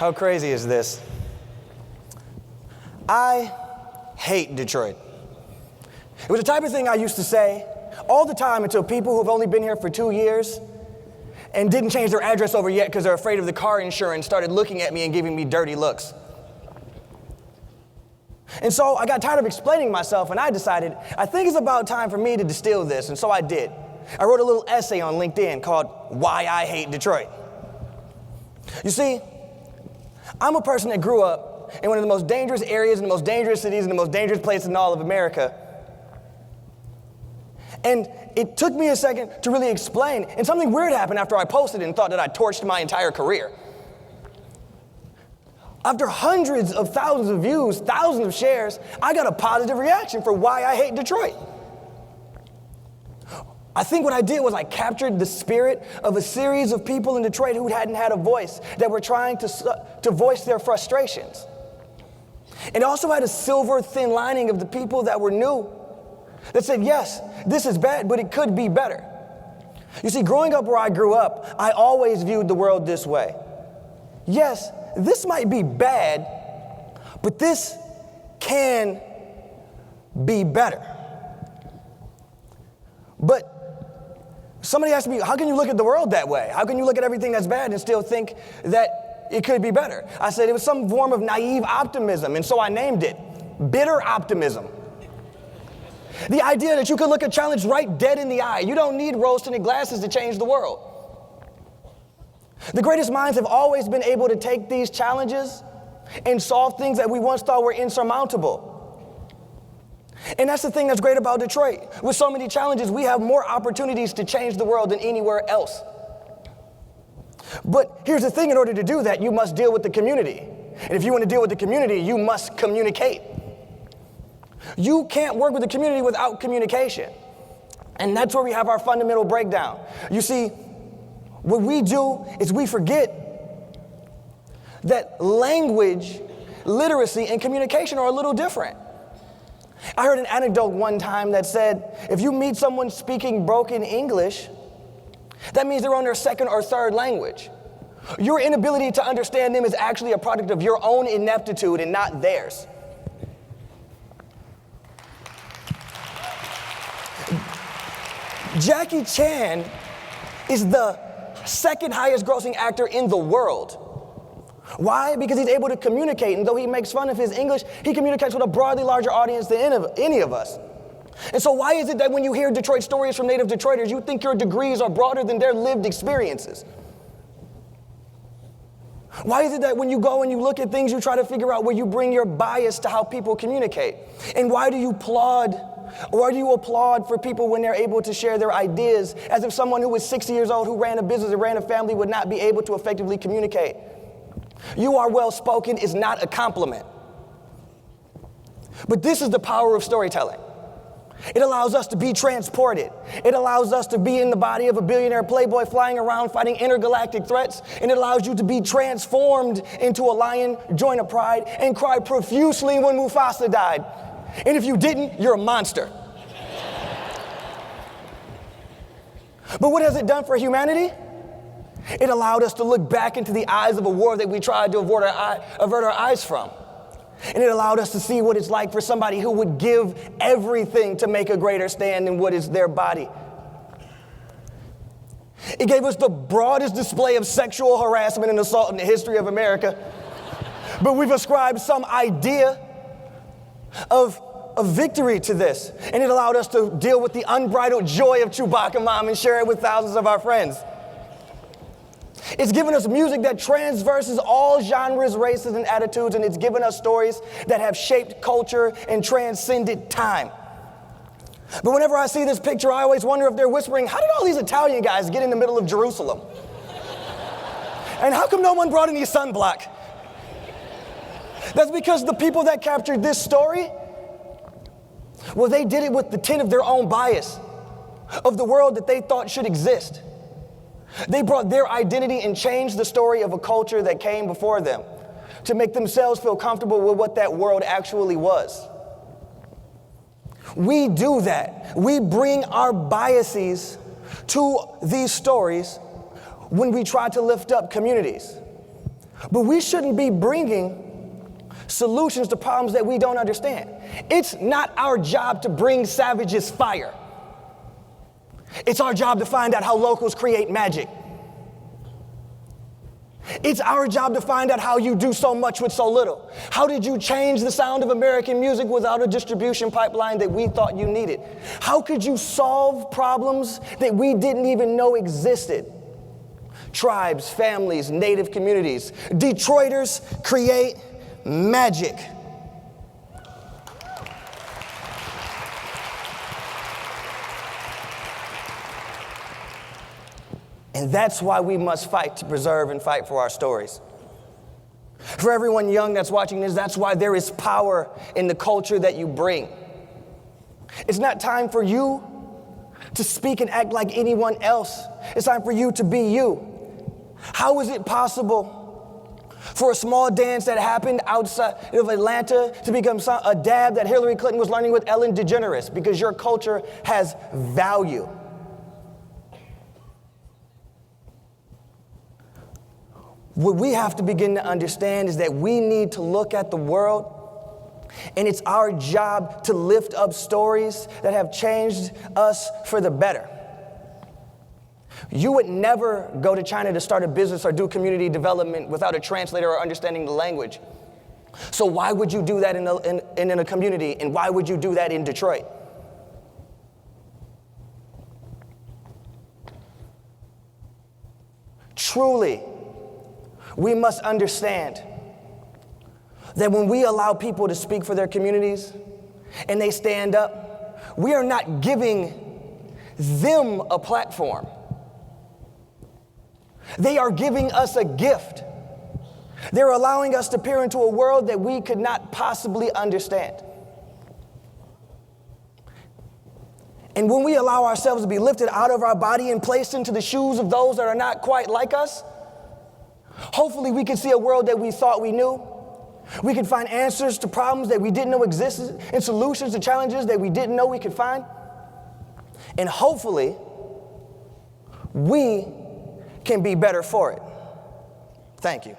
How crazy is this? I hate Detroit. It was the type of thing I used to say all the time until people who've only been here for 2 years and didn't change their address over yet because they're afraid of the car insurance started looking at me and giving me dirty looks. And so I got tired of explaining myself, and I decided, I think it's about time for me to distill this, and so I did. I wrote a little essay on LinkedIn called Why I Hate Detroit. You see, I'm a person that grew up in one of the most dangerous areas, in the most dangerous cities, in the most dangerous places in all of America. And it took me a second to really explain, and something weird happened after I posted it and thought that I torched my entire career. After hundreds of thousands of views, thousands of shares, I got a positive reaction for why I hate Detroit. I think what I did was I captured the spirit of a series of people in Detroit who hadn't had a voice, that were trying to voice their frustrations. It also had a silver thin lining of the people that were new, that said, yes, this is bad, but it could be better. You see, growing up where I grew up, I always viewed the world this way. Yes, this might be bad, but this can be better. But somebody asked me, how can you look at the world that way? How can you look at everything that's bad and still think that it could be better? I said it was some form of naive optimism, and so I named it bitter optimism. The idea that you could look a challenge right dead in the eye. You don't need rose-tinted glasses to change the world. The greatest minds have always been able to take these challenges and solve things that we once thought were insurmountable. And that's the thing that's great about Detroit. With so many challenges, we have more opportunities to change the world than anywhere else. But here's the thing, in order to do that, you must deal with the community. And if you want to deal with the community, you must communicate. You can't work with the community without communication. And that's where we have our fundamental breakdown. You see, what we do is we forget that language, literacy, and communication are a little different. I heard an anecdote one time that said, if you meet someone speaking broken English, that means they're on their second or third language. Your inability to understand them is actually a product of your own ineptitude and not theirs. Jackie Chan is the second highest grossing actor in the world. Why? Because he's able to communicate, and though he makes fun of his English, he communicates with a broadly larger audience than any of us. And so why is it that when you hear Detroit stories from native Detroiters, you think your degrees are broader than their lived experiences? Why is it that when you go and you look at things, you try to figure out where you bring your bias to how people communicate? And why do you applaud for people when they're able to share their ideas, as if someone who was 60 years old, who ran a business and ran a family, would not be able to effectively communicate? You are well-spoken is not a compliment. But this is the power of storytelling. It allows us to be transported. It allows us to be in the body of a billionaire playboy flying around fighting intergalactic threats. And it allows you to be transformed into a lion, join a pride, and cry profusely when Mufasa died. And if you didn't, you're a monster. But what has it done for humanity? It allowed us to look back into the eyes of a war that we tried to avert our eyes from. And it allowed us to see what it's like for somebody who would give everything to make a greater stand than what is their body. It gave us the broadest display of sexual harassment and assault in the history of America. But we've ascribed some idea of victory to this. And it allowed us to deal with the unbridled joy of Chewbacca Mom and share it with thousands of our friends. It's given us music that transverses all genres, races, and attitudes, and it's given us stories that have shaped culture and transcended time. But whenever I see this picture, I always wonder if they're whispering, how did all these Italian guys get in the middle of Jerusalem? And how come no one brought any sunblock? That's because the people that captured this story, well, they did it with the tint of their own bias, of the world that they thought should exist. They brought their identity and changed the story of a culture that came before them to make themselves feel comfortable with what that world actually was. We do that. We bring our biases to these stories when we try to lift up communities. But we shouldn't be bringing solutions to problems that we don't understand. It's not our job to bring savages fire. It's our job to find out how locals create magic. It's our job to find out how you do so much with so little. How did you change the sound of American music without a distribution pipeline that we thought you needed? How could you solve problems that we didn't even know existed? Tribes, families, native communities. Detroiters create magic. And that's why we must fight to preserve and fight for our stories. For everyone young that's watching this, that's why there is power in the culture that you bring. It's not time for you to speak and act like anyone else. It's time for you to be you. How is it possible for a small dance that happened outside of Atlanta to become a dab that Hillary Clinton was learning with Ellen DeGeneres? Because your culture has value. What we have to begin to understand is that we need to look at the world, and it's our job to lift up stories that have changed us for the better. You would never go to China to start a business or do community development without a translator or understanding the language. So why would you do that in a community, and why would you do that in Detroit? Truly, we must understand that when we allow people to speak for their communities and they stand up, we are not giving them a platform. They are giving us a gift. They're allowing us to peer into a world that we could not possibly understand. And when we allow ourselves to be lifted out of our body and placed into the shoes of those that are not quite like us, hopefully we can see a world that we thought we knew. We can find answers to problems that we didn't know existed and solutions to challenges that we didn't know we could find. And hopefully we can be better for it. Thank you.